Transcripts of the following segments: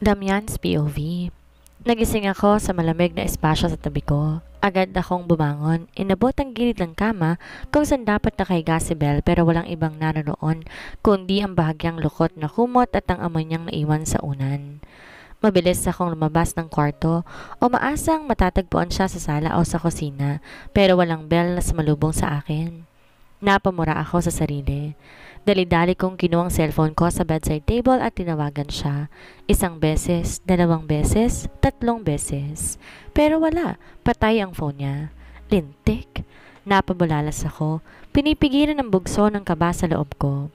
Damian's POV. Nagising ako sa malamig na espasyo sa tabi ko. Agad akong bumangon, inabot ang gilid ng kama kung saan dapat nakahiga si Belle pero walang ibang naroon kundi ang bahagyang lukot na kumot at ang amoy niyang naiwan sa unan. Mabilis akong lumabas ng kwarto o maasang matatagpuan siya sa sala o sa kusina pero walang Belle na sumalubong sa akin. Napamura ako sa sarili. Dali-dali kong kinuha ang cellphone ko sa bedside table at tinawagan siya. Isang beses, dalawang beses, tatlong beses. Pero wala, patay ang phone niya. Lintik. Napabulalas ako. Pinipigilan ng bugso ng kaba sa loob ko.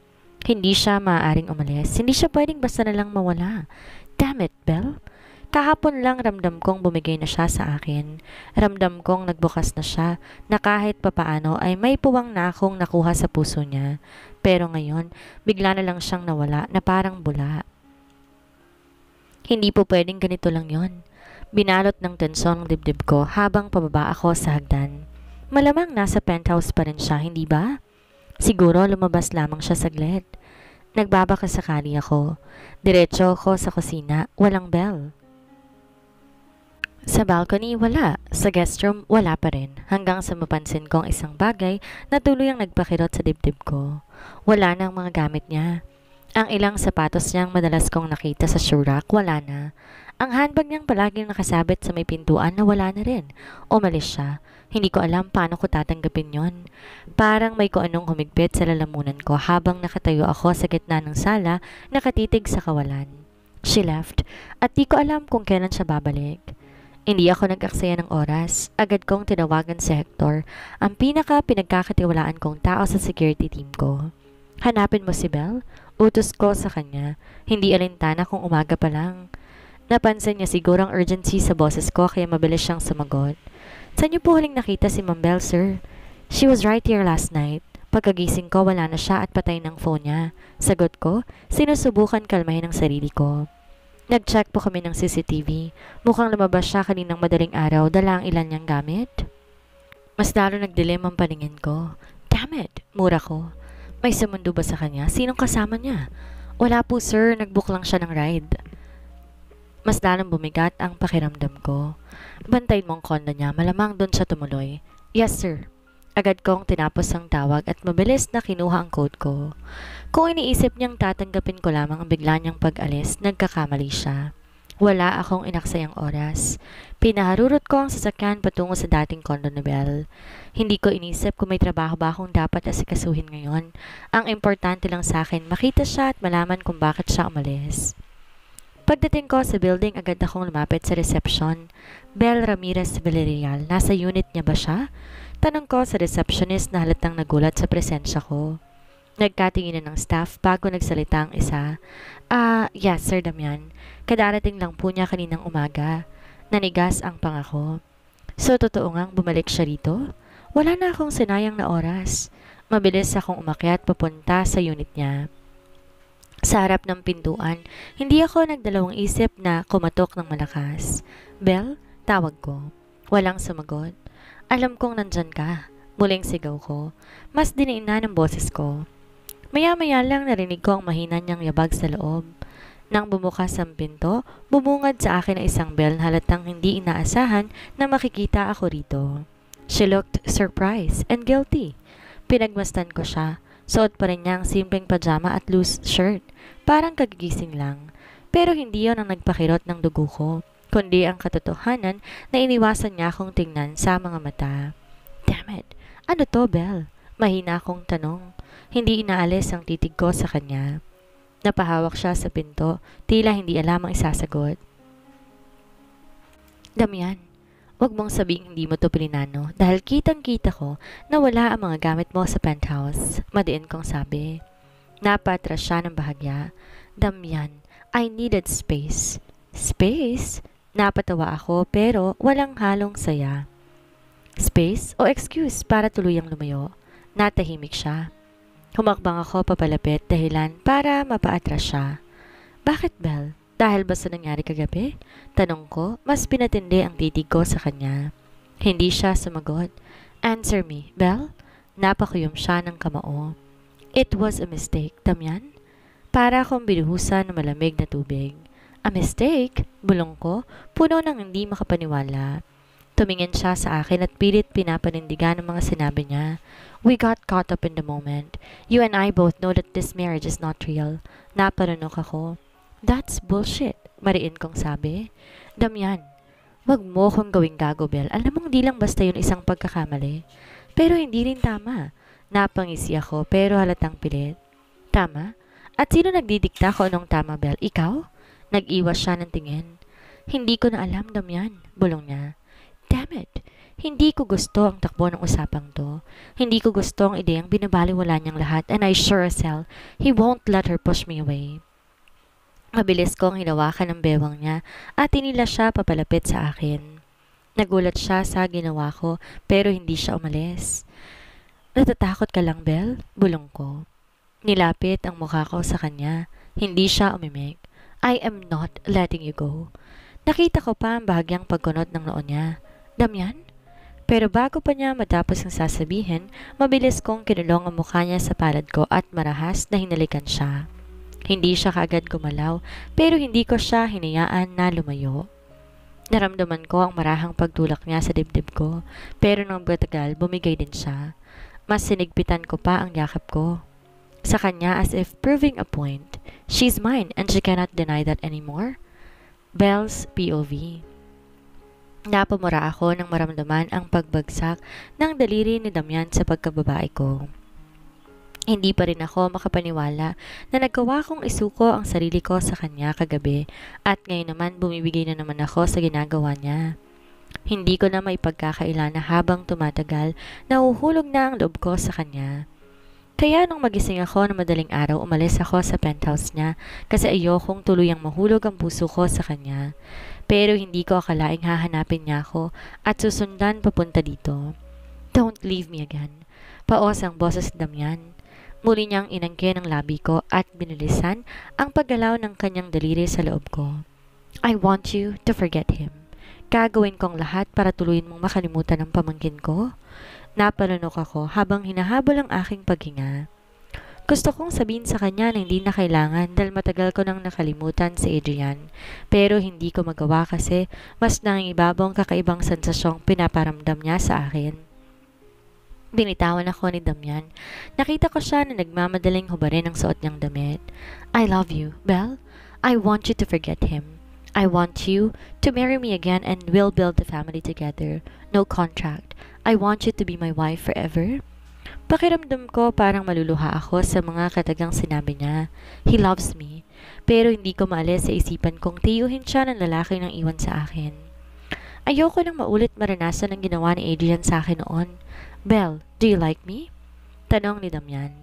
Hindi siya maaaring umalis. Hindi siya pwedeng basta na lang mawala. Damn it, Belle. Kahapon lang ramdam kong bumigay na siya sa akin. Ramdam kong nagbukas na siya na kahit papaano ay may puwang na akong nakuha sa puso niya. Pero ngayon, bigla na lang siyang nawala na parang bula. Hindi po pwedeng ganito lang yon. Binalot ng tensyon ang dibdib ko habang pababa ako sa hagdan. Malamang nasa penthouse pa rin siya, hindi ba? Siguro lumabas lamang siya saglit. Nagbabakasakali ako. Diretso ako sa kusina, walang bell. Sa balcony, wala. Sa guest room, wala pa rin. Hanggang sa mapansin kong isang bagay na tuluyang nagpakirot sa dibdib ko. Wala na ang mga gamit niya. Ang ilang sapatos niyang madalas kong nakita sa shoe rack, wala na. Ang handbag niyang palaging nakasabit sa may pintuan na wala na rin. Umalis siya. Hindi ko alam paano ko tatanggapin yon. Parang may kung anong humigpit sa lalamunan ko habang nakatayo ako sa gitna ng sala, nakatitig sa kawalan. She left at di ko alam kung kailan siya babalik. Hindi ako nag-aksaya ng oras. Agad kong tinawagan si Hector, ang pinaka-pinagkakatiwalaan kong tao sa security team ko. Hanapin mo si Belle? Utos ko sa kanya. Hindi alintana kung umaga pa lang. Napansin niya siguro ang urgency sa boses ko kaya mabilis siyang sumagot. Saan niyo po huling nakita si Ma'am Belle, sir? She was right here last night. Pagkagising ko, wala na siya at patay ng phone niya. Sagot ko, sinusubukan kalmahin ang sarili ko. Nag-check po kami ng CCTV. Mukhang lumabas siya kaninang madaling araw, dala ang ilan niyang gamit. Mas lalo nagdilim ang paningin ko. Damn it! Mura ko. May sumundo ba sa kanya? Sinong kasama niya? Wala po sir, nag-book lang siya ng ride. Mas lalong bumigat ang pakiramdam ko. Bantayin mo ang kondo niya, malamang doon siya tumuloy. Yes sir. Agad kong tinapos ang tawag at mabilis na kinuha ang code ko. Kung iniisip niyang tatanggapin ko lamang ang bigla niyang pag-alis, nagkakamali siya. Wala akong inaksayang oras. Pinaharurot ko ang sasakyan patungo sa dating kondo ni Belle. Hindi ko inisip kung may trabaho ba akong dapat asikasuhin ngayon. Ang importante lang sa akin, makita siya at malaman kung bakit siya umalis. Pagdating ko sa building, agad akong lumapit sa reception. Belle Ramirez Villarreal, nasa unit niya ba siya? Tanong ko sa receptionist na halatang nagulat sa presensya ko. Nagkatinginan ng staff bago nagsalita ang isa. Yes, Sir Damian. Kadarating lang po niya kaninang umaga. Nanigas ang pangako. So, totoo ngang bumalik siya rito? Wala na akong sinayang na oras. Mabilis akong umakyat papunta sa unit niya. Sa harap ng pintuan, hindi ako nagdalawang isip na kumatok ng malakas. Belle, tawag ko. Walang sumagot. Alam kong nandyan ka. Muling sigaw ko. Mas diniina ng boses ko. Maya-maya lang narinig ko ang mahina niyang yabag sa loob. Nang bumukas ang pinto, bumungad sa akin ang isang Belle halatang hindi inaasahan na makikita ako rito. She looked surprised and guilty. Pinagmasdan ko siya. Suot pa rin niya ang simpleng pajama at loose shirt. Parang kagigising lang. Pero hindi yon ang nagpakirot ng dugo ko, kundi ang katotohanan na iniwasan niya akong tingnan sa mga mata. Damn it! Ano to, Belle? Mahina akong tanong. Hindi inaalis ang titig ko sa kanya. Napahawak siya sa pinto, tila hindi alam ang isasagot. Damian, wag mong sabing hindi mo to pilinano dahil kitang-kita ko na wala ang mga gamit mo sa penthouse. Madiin kong sabi. Napatras siya ng bahagya. Damian, I needed space. Space? Napatawa ako pero walang halong saya. Space o excuse para tuluyang lumayo. Natahimik siya. Humakbang ako papalapit dahilan para mapaatras siya. Bakit, Belle? Dahil ba sa nangyari kagabi? Tanong ko, mas pinatindi ang titig ko sa kanya. Hindi siya sumagot. Answer me, Belle? Napakuyom siya ng kamao. It was a mistake, Damian. Para akong binuhusan ng malamig na tubig. A mistake? Bulong ko, puno ng hindi makapaniwala. Tumingin siya sa akin at pilit pinapanindigan ang mga sinabi niya. We got caught up in the moment. You and I both know that this marriage is not real. Naparunok ako. That's bullshit, mariin kong sabi. Damian, wag mo kong gawing gago, Bel. Alam mong di lang basta yun isang pagkakamali. Pero hindi rin tama. Napangisi ako pero halatang pilit. Tama? At sino nagdidikta ko anong tama, Bel? Ikaw? Nag-iwas siya ng tingin. Hindi ko na alam, Damian. Bulong niya. Damn it! Hindi ko gusto ang takbo ng usapang to. Hindi ko gusto ang ideyang binabaliwala niyang lahat and I sure as hell, he won't let her push me away. Mabilis kong hinawakan ng bewang niya at tinila siya papalapit sa akin. Nagulat siya sa ginawa ko pero hindi siya umalis. Natatakot ka lang, Bel? Bulong ko. Nilapit ang mukha ko sa kanya. Hindi siya umimik. I am not letting you go. Nakita ko pa ang bahagyang pagkunot ng noo niya. Damian? Pero bago pa niya matapos ang sasabihin, mabilis kong kinulong ang mukha niya sa palad ko at marahas na hinalikan siya. Hindi siya kaagad gumalaw, pero hindi ko siya hinayaan na lumayo. Naramdaman ko ang marahang pagtulak niya sa dibdib ko, pero nang batagal bumigay din siya. Mas sinigpitan ko pa ang yakap ko. Sa kanya as if proving a point. She's mine and she cannot deny that anymore. Belle's POV. Napamura ako nang maramdaman ang pagbagsak ng daliri ni Damian sa pagkababae ko. Hindi pa rin ako makapaniwala na nagawa kong isuko ang sarili ko sa kanya kagabi at ngayon naman bumibigay na naman ako sa ginagawa niya. Hindi ko na maipagkakaila na habang tumatagal, nahuhulog na ang loob ko sa kanya. Kaya nung magising ako na madaling araw, umalis ako sa penthouse niya kasi ayokong tuluyang mahulog ang puso ko sa kanya. Pero hindi ko akalaing hahanapin niya ako at susundan papunta dito. Don't leave me again. Paos ang boses ni Damian. Muli niyang inangkin ang labi ko at binilisan ang paggalaw ng kanyang daliri sa loob ko. I want you to forget him. Gagawin kong lahat para tuluyin mong makalimutan ang pamangkin ko. Napanunok ako habang hinahabol ang aking paghinga. Gusto kong sabihin sa kanya na hindi na kailangan dahil matagal ko nang nakalimutan si Adrian. Pero hindi ko magawa kasi mas nangingibabong kakaibang sensasyong pinaparamdam niya sa akin. Binitawan ako ni Damian. Nakita ko siya na nagmamadaling hubarin ang suot niyang damit. I love you, Belle. I want you to forget him. I want you to marry me again and we'll build the family together. No contract. I want you to be my wife forever. Pakiramdam ko parang maluluha ako sa mga katagang sinabi niya. He loves me. Pero hindi ko maalis sa isipan kong tiyuhin siya ng lalaki nang iwan sa akin. Ayoko nang maulit maranasan ang ginawa ni Adrian sa akin noon. Belle, do you like me? Tanong ni Damian.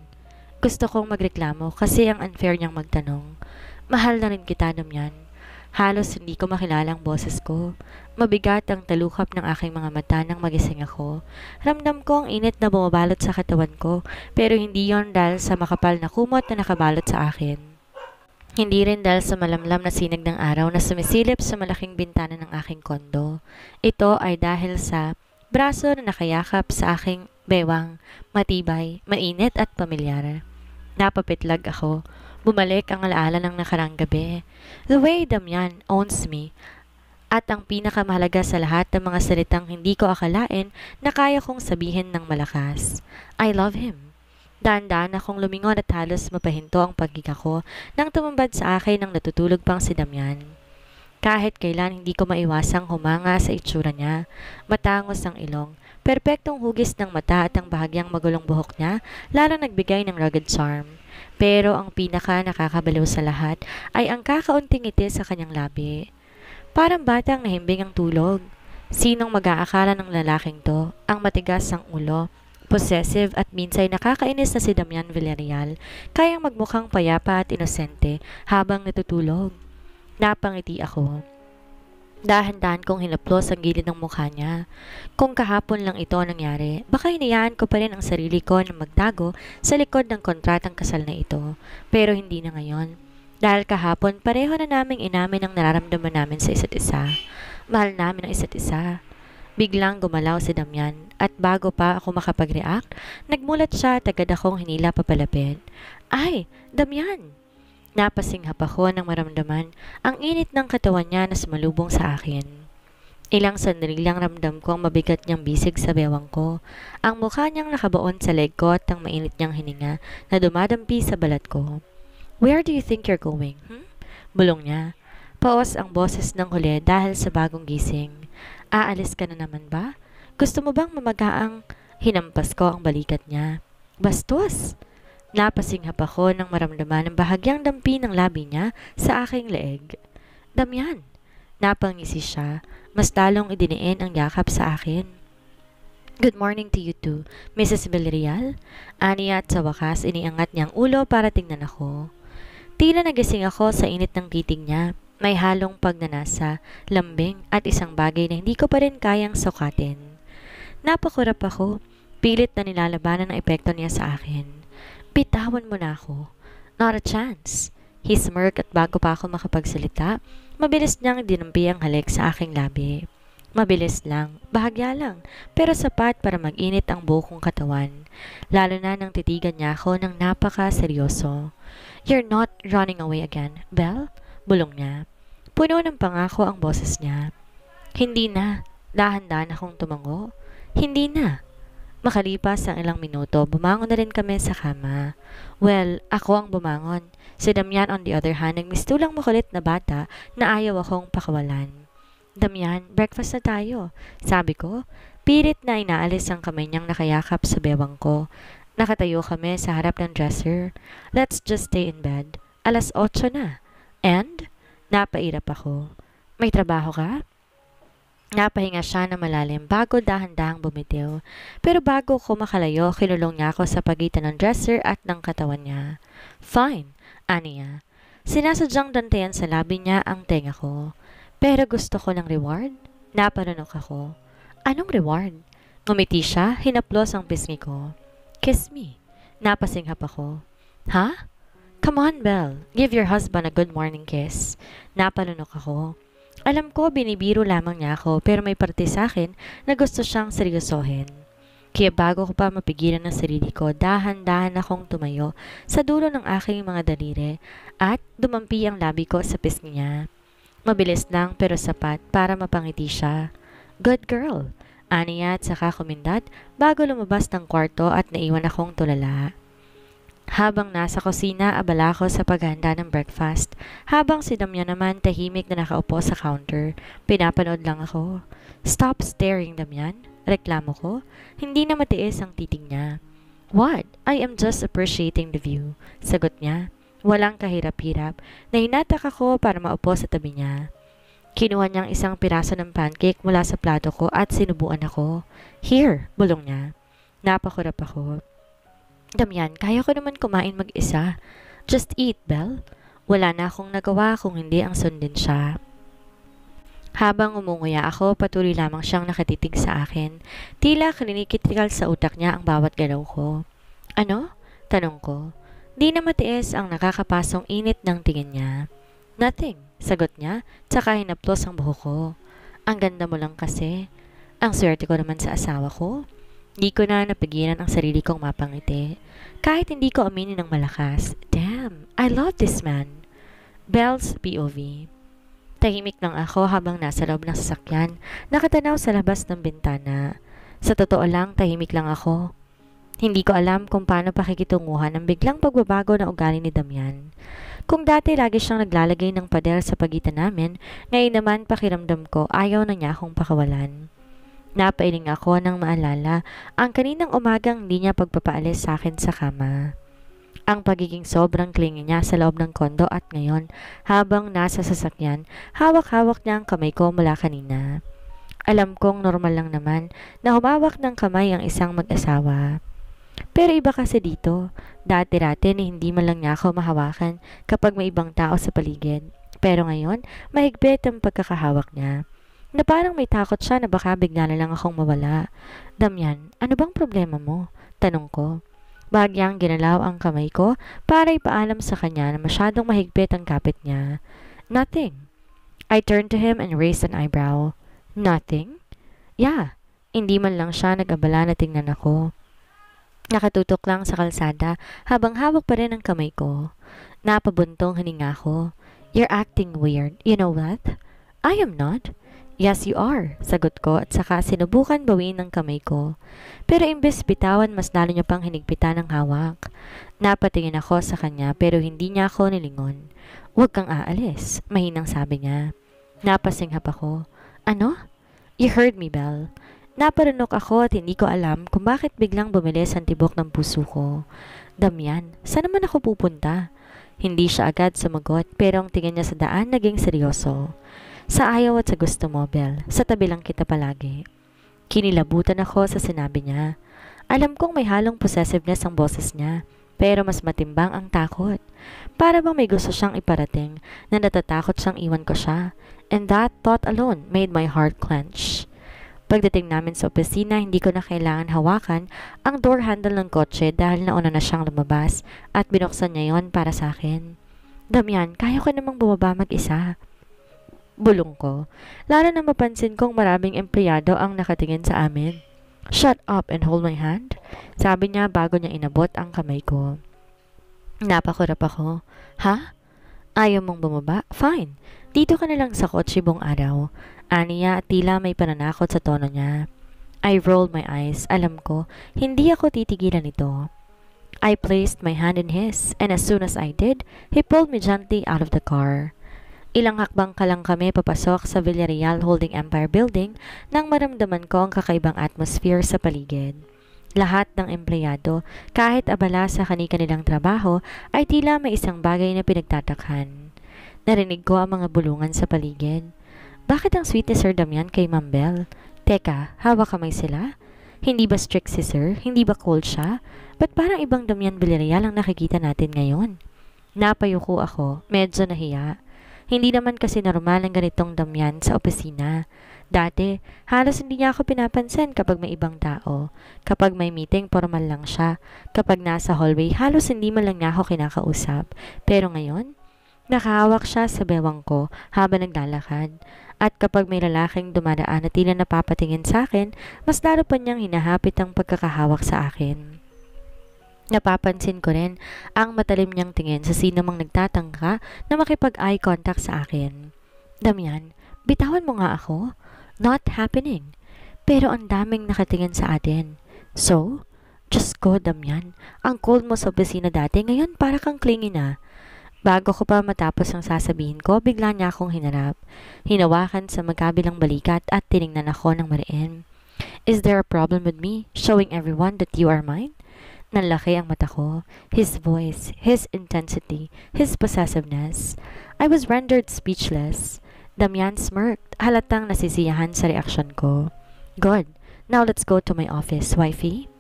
Gusto kong magreklamo kasi ang unfair niyang magtanong. Mahal na rin kita, Damian. Halos hindi ko makilala ang boses ko. Mabigat ang talukap ng aking mga mata nang magising ako. Ramdam ko ang init na bumabalot sa katawan ko, pero hindi yon dahil sa makapal na kumot na nakabalot sa akin. Hindi rin dahil sa malamlam na sinag ng araw na sumisilip sa malaking bintana ng aking kondo. Ito ay dahil sa braso na nakayakap sa aking bewang, matibay, mainit at pamilyar. Napapitlag ako. Bumalik ang alaala ng nakarang gabi. The way Damian owns me. At ang pinakamahalaga sa lahat ng mga salitang hindi ko akalain na kaya kong sabihin ng malakas. I love him. Daan-daan akong lumingon at halos mapahinto ang paghiga ko nang tumambad sa akin ng natutulog pang si Damian. Kahit kailan hindi ko maiwasang humanga sa itsura niya. Matangos ang ilong, perpektong hugis ng mata at ang bahagyang magulong buhok niya lalo nagbigay ng rugged charm. Pero ang pinaka nakakabaliw sa lahat ay ang kakaunting ngiti sa kanyang labi. Parang batang nahimbing ang tulog. Sinong mag-aakala ng lalaking to? Ang matigas ang ulo, possessive at minsay nakakainis na si Damian Villarreal, kayang magmukhang payapa at inosente habang natutulog. Napangiti ako. Dahan-dahan kong hinaplos ang gilid ng mukha niya. Kung kahapon lang ito nangyari, baka hinayaan ko pa rin ang sarili ko na magtago sa likod ng kontratang kasal na ito. Pero hindi na ngayon. Dahil kahapon, pareho na naming inamin ang nararamdaman namin sa isa't isa. Mahal namin ang isa't isa. Biglang gumalaw si Damian at bago pa ako makapag-react, nagmulat siya at agad akong hinila papalapit. Ay, Damian! Napasinghap ako nang maramdaman ang init ng katawan niya na sumalubong sa akin. Ilang sandali lang ramdam ko ang mabigat niyang bisig sa bewang ko. Ang mukha niyang nakabaon sa leg ko at ang mainit niyang hininga na dumadampi sa balat ko. "Where do you think you're going? Bulong niya. Paos ang boses ng huli dahil sa bagong gising. "Aalis ka na naman ba? Gusto mo bang mamagaang?" Hinampas ko ang balikat niya. "Bastos!" Napasinghap ako nang maramdaman ang bahagyang dampi ng labi niya sa aking leeg. "Damian!" Napangisi siya, mas lalong idiniin ang yakap sa akin. "Good morning to you too, Mrs. Villarreal." Aniya at sa wakas iniangat niyang ulo para tingnan ako. Tila nagising ako sa init ng titig niya. May halong pagnanasa, lambing at isang bagay na hindi ko pa rin kayang sukatin. Napakurap ako, pilit na nilalabanan ang epekto niya sa akin. "Bitawan mo na ako." "Not a chance." He smirked at bago pa ako makapagsalita, mabilis niyang dinampi ang halik sa aking labi. Mabilis lang, bahagya lang, pero sapat para mag-init ang buo kong katawan. Lalo na nang titigan niya ako ng napaka-seryoso. "You're not running away again, Belle?" Bulong niya. Puno ng pangako ang boses niya. "Hindi na." Dahan-dahan akong tumango. "Hindi na." Makalipas ang ilang minuto, bumangon na rin kami sa kama. Well, ako ang bumangon. Si Damian on the other hand, nagmistulang makulit na bata na ayaw akong pakawalan. "Damian, breakfast na tayo," sabi ko. Pilit na inaalis ang kamay niyang nakayakap sa bewang ko. Nakatayo kami sa harap ng dresser. "Let's just stay in bed. 8:00 na." "And?" Napairap ako. "May trabaho ka?" Napahinga siya na malalim bago dahan-dahang bumitiw. Pero bago ko makalayo, kinulong niya ako sa pagitan ng dresser at ng katawan niya. "Fine," aniya. Sinasadyang dantayan sa labi niya ang tenga ko. "Pero gusto ko ng reward?" Napanunok ako. "Anong reward?" Ngumiti siya, hinaplos ang pisngi ko. "Kiss me." Napasinghap ako. "Ha?" "Come on, Belle. Give your husband a good morning kiss." Napanunok ako. Alam ko binibiro lamang niya ako pero may parte sa akin na gusto siyang seryosohin. Kaya bago ko pa mapigilan ng sarili ko, dahan-dahan akong tumayo sa dulo ng aking mga daliri at dumampi ang labi ko sa pisngi niya. Mabilis lang pero sapat para mapangiti siya. "Good girl," aniya at saka kumindat bago lumabas ng kwarto at naiwan akong tulala. Habang nasa kusina, abala ko sa paghahanda ng breakfast. Habang si Damian naman tahimik na nakaupo sa counter, pinapanood lang ako. "Stop staring, Damian." Reklamo ko. Hindi na matiis ang titig niya. "What? I am just appreciating the view." Sagot niya. Walang kahirap-hirap. Nahinatak ako para maupo sa tabi niya. Kinuha niyang isang piraso ng pancake mula sa plato ko at sinubuan ako. "Here," bulong niya. Napakurap ako. "Damian, kaya ko naman kumain mag-isa." "Just eat, Belle." Wala na akong nagawa kung hindi ang sundin siya. Habang umunguya ako, patuloy lamang siyang nakatitig sa akin. Tila klinikitikal sa utak niya ang bawat galaw ko. "Ano?" Tanong ko. Di na matiis ang nakakapasong init ng tingin niya. "Nothing," sagot niya, tsaka hinaplos ang buhok ko. "Ang ganda mo lang kasi." Ang swerte ko naman sa asawa ko. Di ko na napigilan ang sarili kong mapangiti. Kahit hindi ko aminin ng malakas. Damn, I love this man. Belle's POV. Tahimik lang ako habang nasa loob ng sasakyan, nakatanaw sa labas ng bintana. Sa totoo lang, tahimik lang ako. Hindi ko alam kung paano pakikitunguhan ang biglang pagbabago ng ugali ni Damian. Kung dati lagi siyang naglalagay ng pader sa pagitan namin, ngayon naman pakiramdam ko ayaw na niya akong pakawalan. Napailing ako nang maalala ang kaninang umagang hindi niya pagpapaalis sa akin sa kama. Ang pagiging sobrang clingy niya sa loob ng kondo at ngayon, habang nasa sasakyan, hawak-hawak niya ang kamay ko mula kanina. Alam kong normal lang naman na humawak ng kamay ang isang mag-asawa. Pero iba kasi dito, dati-dati ni hindi man lang niya ako mahawakan kapag may ibang tao sa paligid. Pero ngayon, mahigpit ang pagkakahawak niya. Na parang may takot siya na baka bigla na lang akong mawala. "Damian, ano bang problema mo?" Tanong ko. Bahagyang ginalaw ang kamay ko para ipaalam sa kanya na masyadong mahigpit ang kapit niya. "Nothing." I turned to him and raised an eyebrow. "Nothing?" "Yeah." Hindi man lang siya nag-abala na tingnan ako. Nakatutok lang sa kalsada habang hawak pa rin ang kamay ko. Napabuntong hininga ko. You're acting weird. You know what? I am not. Yes, you are, sagot ko at saka sinubukan bawiin ng kamay ko. Pero imbes bitawan, mas lalo niya pang hinigpitan ng hawak. Napatingin ako sa kanya pero hindi niya ako nilingon. Huwag kang aalis, mahinang sabi niya. Napasinghap ako. Ano? You heard me, Belle. Naparunok ako at hindi ko alam kung bakit biglang bumilis ang tibok ng puso ko. Damian, saan naman ako pupunta? Hindi siya agad sumagot pero ang tingin niya sa daan naging seryoso. Sa ayaw at sa gusto mo, Belle, sa tabi lang kita palagi. Kinilabutan ako sa sinabi niya. Alam kong may halong possessiveness ang boses niya, pero mas matimbang ang takot. Para bang may gusto siyang iparating na natatakot siyang iwan ko siya, and that thought alone made my heart clench. Pagdating namin sa opisina, hindi ko na kailangan hawakan ang door handle ng kotse dahil nauna na siyang lumabas at binuksan niya yon para sa akin. Damian, kaya ko namang bumaba mag-isa. Bulong ko, lalo na mapansin kong maraming empleyado ang nakatingin sa amin. Shut up and hold my hand, sabi niya bago niya inabot ang kamay ko. Napakurap ako. Ha? Ayaw mong bumaba? Fine. Dito ka na lang sa kotse buong araw. Aniya at tila may pananakot sa tono niya. I rolled my eyes. Alam ko, hindi ako titigilan nito. I placed my hand in his, and as soon as I did, he pulled me gently out of the car. Ilang hakbang ka lang kami papasok sa Villarreal Holding Empire Building nang maramdaman ko ang kakaibang atmosphere sa paligid. Lahat ng empleyado, kahit abala sa kani-kanilang trabaho, ay tila may isang bagay na pinagtatakhan. Narinig ko ang mga bulungan sa paligid. Bakit ang sweet ni Sir Damian kay Ma'am Belle? Teka, hawak kamay sila? Hindi ba strict si Sir? Hindi ba cold siya? Ba't parang ibang Damian Villarreal ang nakikita natin ngayon? Napayuko ako, medyo nahiya. Hindi naman kasi normal ang ganitong Damian sa opisina. Dati, halos hindi niya ako pinapansin kapag may ibang tao. Kapag may meeting, formal lang siya. Kapag nasa hallway, halos hindi man lang niya ako kinakausap. Pero ngayon, nakahawak siya sa bewang ko habang naglalakad. At kapag may lalaking dumadaan na tila napapatingin sa akin, mas lalo pa niyang hinahapit ang pagkakahawak sa akin. Napapansin ko rin ang matalim niyang tingin sa sino mang nagtatangka na makipag-eye contact sa akin. Damian, bitawan mo nga ako. Not happening. Pero ang daming nakatingin sa atin. So? Diyos ko, Damian. Ang cold mo sa opisina dati, ngayon para kang clingy na. Bago ko pa matapos ang sasabihin ko, bigla niya akong hinarap. Hinawakan sa magkabilang balikat at tiningnan ako ng mariin. Is there a problem with me, showing everyone that you are mine? Nanlaki ang mata ko, his voice, his intensity, his possessiveness. I was rendered speechless. Damian smirked, halatang nasisiyahan sa reaksyon ko. Good. Now let's go to my office, wifey.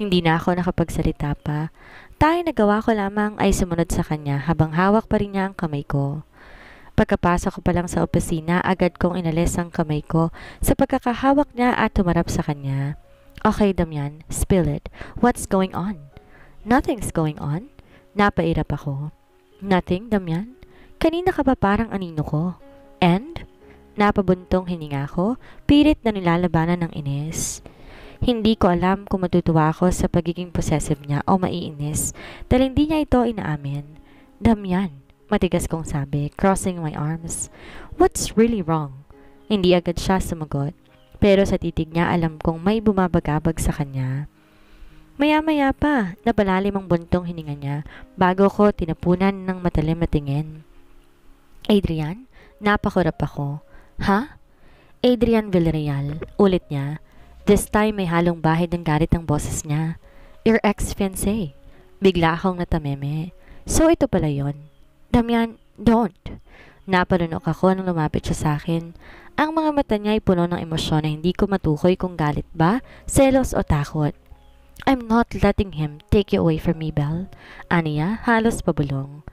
Hindi na ako nakapagsalita pa. Tayo nagawa ko lamang ay sumunod sa kanya habang hawak pa rin niya ang kamay ko. Pagkapasok ko pa lang sa opisina, agad kong inalis ang kamay ko sa pagkakahawak niya at tumarap sa kanya. Okay, Damian, spill it. What's going on? Nothing's going on. Napairap ako. Nothing, Damian? Kanina ka pa parang anino ko. And? Napabuntong hininga ko, pilit na nilalabanan ng inis. Hindi ko alam kung matutuwa ako sa pagiging possessive niya o maiinis dahil hindi niya ito inaamin. Damian, matigas kong sabi, crossing my arms. What's really wrong? Hindi agad siya sumagot. Pero sa titig niya alam kong may bumabagabag sa kanya. Maya-maya pa, napalalim ang buntong hininga niya bago ko tinapunan ng matalim na tingin. Adrian, napakurap ako. Ha? Adrian Villarreal, ulit niya. This time may halong bahid ng galit ang boses niya. Your ex-fiancé. Bigla akong natameme. So ito pala yon. Damian, don't. Napalunok ako nang lumapit siya sa akin. Ang mga mata niya ay puno ng emosyon na hindi ko matukoy kung galit ba, selos o takot. I'm not letting him take you away from me, Belle. Aniya, halos pabulong.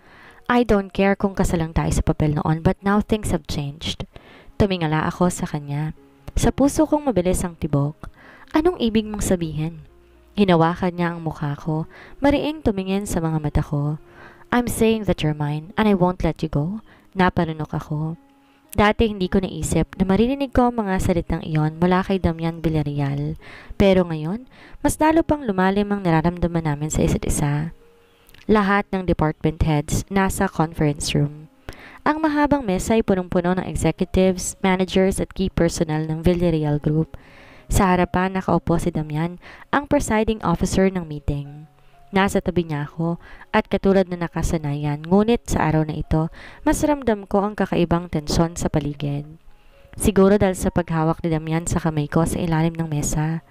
I don't care kung kasalang tayo sa papel noon but now things have changed. Tumingala ako sa kanya. Sa puso kong mabilis ang tibok. Anong ibig mong sabihin? Hinawakan niya ang mukha ko, mariing tumingin sa mga mata ko. I'm saying that you're mine and I won't let you go. Naparunok ako. Dati hindi ko naisip na maririnig ko ang mga salitang iyon mula kay Damian Villarreal. Pero ngayon, mas lalo pang lumalim ang nararamdaman namin sa isa't isa. Lahat ng department heads nasa conference room. Ang mahabang mesa ay punong-puno ng executives, managers at key personnel ng Villarreal Group. Sa harapan nakaupo si Damian, ang presiding officer ng meeting. Nasa tabi niya ako at katulad na nakasanayan, ngunit sa araw na ito, mas ramdam ko ang kakaibang tensyon sa paligid. Siguro dahil sa paghawak ni Damian sa kamay ko sa ilalim ng mesa.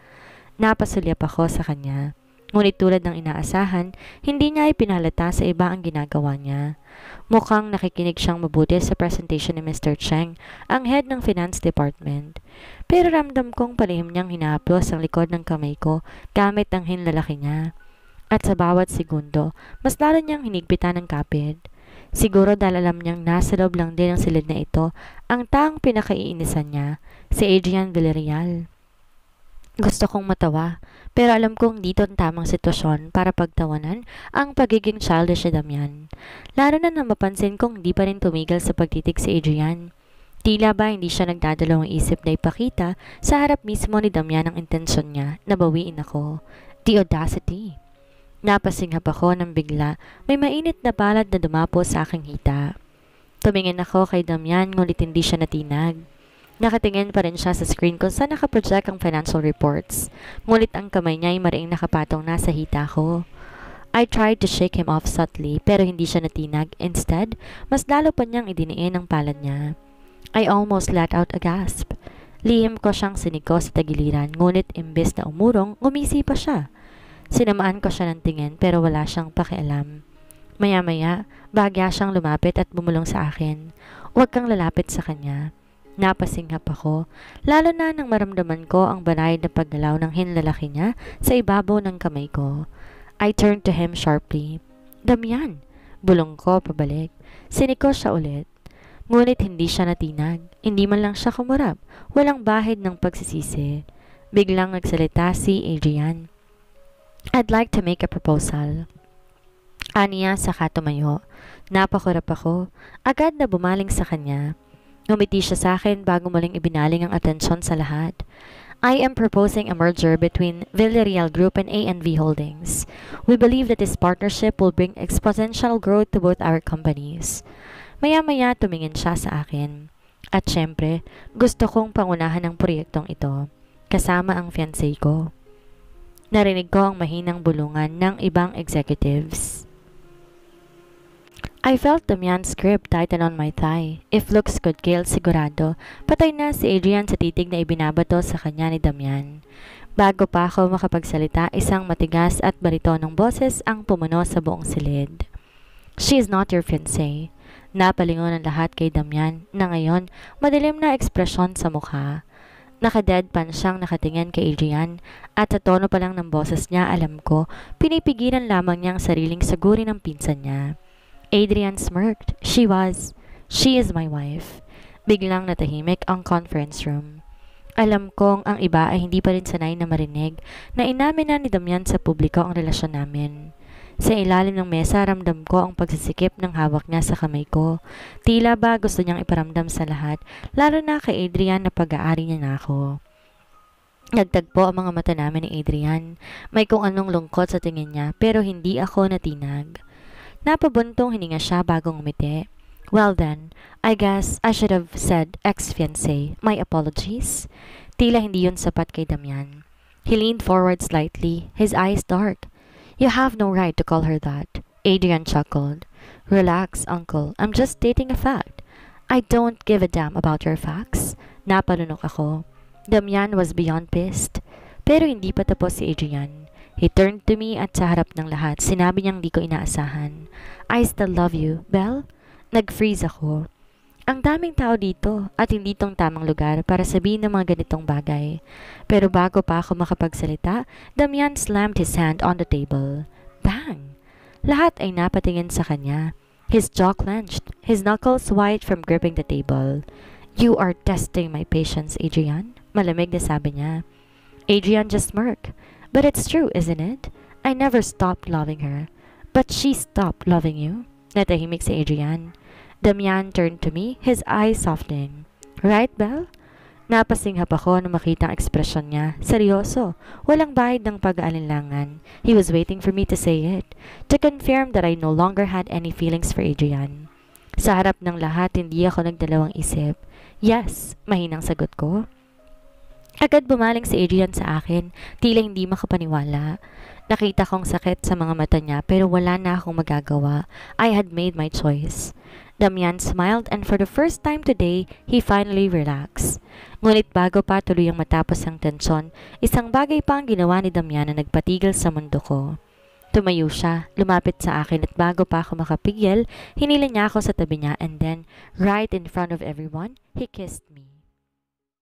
Napasulyap ako sa kanya. Ngunit tulad ng inaasahan, hindi niya ipinalata sa iba ang ginagawa niya. Mukhang nakikinig siyang mabuti sa presentation ni Mr. Cheng, ang head ng finance department. Pero ramdam kong palihim niyang hinahaplos ang likod ng kamay ko gamit ang hinlalaki niya. At sa bawat segundo, mas lalo niyang hinigpitan ng kapit. Siguro dahil alam niyang nasa loob lang din ang silid na ito, ang taong pinakaiinisan niya, si Adrian Villarreal. Gusto kong matawa, pero alam kong dito ang tamang sitwasyon para pagtawanan ang pagiging childish ni Damian. Lalo na mapansin kong di pa rin tumigil sa pagtitig si Adrian. Tila ba hindi siya nagdadalawang isip na ipakita sa harap mismo ni Damian ang intensyon niya na bawiin ako. The audacity! Napasinghap ako nang bigla may mainit na palad na dumapo sa aking hita. Tumingin ako kay Damian ngunit hindi siya natinag. Nakatingin pa rin siya sa screen kung saan nakaproject ang financial reports, ngunit ang kamay niya ay mariing nakapatong nasa hita ko. I tried to shake him off subtly pero hindi siya natinag. Instead, mas lalo pa niyang idiniin ang palad niya. I almost let out a gasp. Lihim ko siyang siniko sa tagiliran ngunit imbes na umurong, ngumisi pa siya. Sinamaan ko siya ng tingin pero wala siyang pakialam. Maya-maya, bahagya siyang lumapit at bumulong sa akin. Huwag kang lalapit sa kanya. Napasinghap ako, lalo na nang maramdaman ko ang banayad na paggalaw ng hinlalaki niya sa ibabaw ng kamay ko. I turned to him sharply. Damian! Bulong ko pabalik. Siniko siya ulit. Ngunit hindi siya natinag. Hindi man lang siya kumurap. Walang bahid ng pagsisisi. Biglang nagsalita si Adrian. I'd like to make a proposal. Aniya saka tumayo. Napakurap ako. Agad na bumaling sa kanya. Ngumiti siya sa akin bago muling ibinaling ang atensyon sa lahat. I am proposing a merger between Villarreal Group and A&V Holdings. We believe that this partnership will bring exponential growth to both our companies. Maya-maya tumingin siya sa akin. At syempre, gusto kong pangunahan ang proyektong ito. Kasama ang fiancé ko. Narinig ko ang mahinang bulungan ng ibang executives. I felt Damian's grip tighten on my thigh. If looks could kill, sigurado, patay na si Adrian sa titig na ibinabato sa kanya ni Damian. Bago pa ako makapagsalita, isang matigas at baritonong boses ang pumuno sa buong silid. She is not your fiancé. Napalingon ang lahat kay Damian na ngayon madilim na ekspresyon sa mukha. Nakadeadpan siyang nakatingin kay Adrian at sa tono pa lang ng boses niya alam ko pinipigilan lamang niya ang sariling sagurin ng pinsan niya. Adrian smirked. She is my wife. Biglang natahimik ang conference room. Alam kong ang iba ay hindi pa rin sanay na marinig na inamin na ni Damian sa publiko ang relasyon namin. Sa ilalim ng mesa ramdam ko ang pagsisikip ng hawak niya sa kamay ko. Tila ba gusto niyang iparamdam sa lahat, lalo na kay Adrian na pag-aari niya na ako. Nagtagpo ang mga mata namin ni Adrian. May kung anong lungkot sa tingin niya pero hindi ako natinag. Napabuntong hininga siya bago ngumiti. Well then, I guess I should have said ex-fiancé. My apologies. Tila hindi yun sapat kay Damian. He leaned forward slightly, his eyes dark. You have no right to call her that. Adrian chuckled. Relax, uncle. I'm just stating a fact. I don't give a damn about your facts. Napalunok ako. Damian was beyond pissed. Pero hindi pa tapos si Adrian. He turned to me at sa harap ng lahat, sinabi niyang di ko inaasahan. I still love you, Belle? Nag-freeze ako. Ang daming tao dito at hindi tong tamang lugar para sabihin ng mga ganitong bagay. Pero bago pa ako makapagsalita, Damian slammed his hand on the table. Bang! Lahat ay napatingin sa kanya. His jaw clenched, his knuckles white from gripping the table. You are testing my patience, Adrian. Malamig na sabi niya. Adrian just smirked. But it's true, isn't it? I never stopped loving her. But she stopped loving you. Natahimik si Adrian. Damian turned to me, his eyes softening. Right, Belle? Napasinghap ako nung makita ang ekspresyon niya. Seryoso, walang bahid ng pag-aalinlangan. He was waiting for me to say it, to confirm that I no longer had any feelings for Adrian. Sa harap ng lahat, hindi ako nagdalawang isip. Yes, mahinang sagot ko. Agad bumaling si Adrian sa akin, tila hindi makapaniwala. Nakita kong sakit sa mga mata niya pero wala na akong magagawa. I had made my choice. Damian smiled and for the first time today, he finally relaxed. Ngunit bago pa tuluyang matapos ang tensyon, isang bagay pa ang ginawa ni Damian na nagpatigil sa mundo ko. Tumayo siya, lumapit sa akin at bago pa ako makapigil, hinila niya ako sa tabi niya and then, right in front of everyone, he kissed me.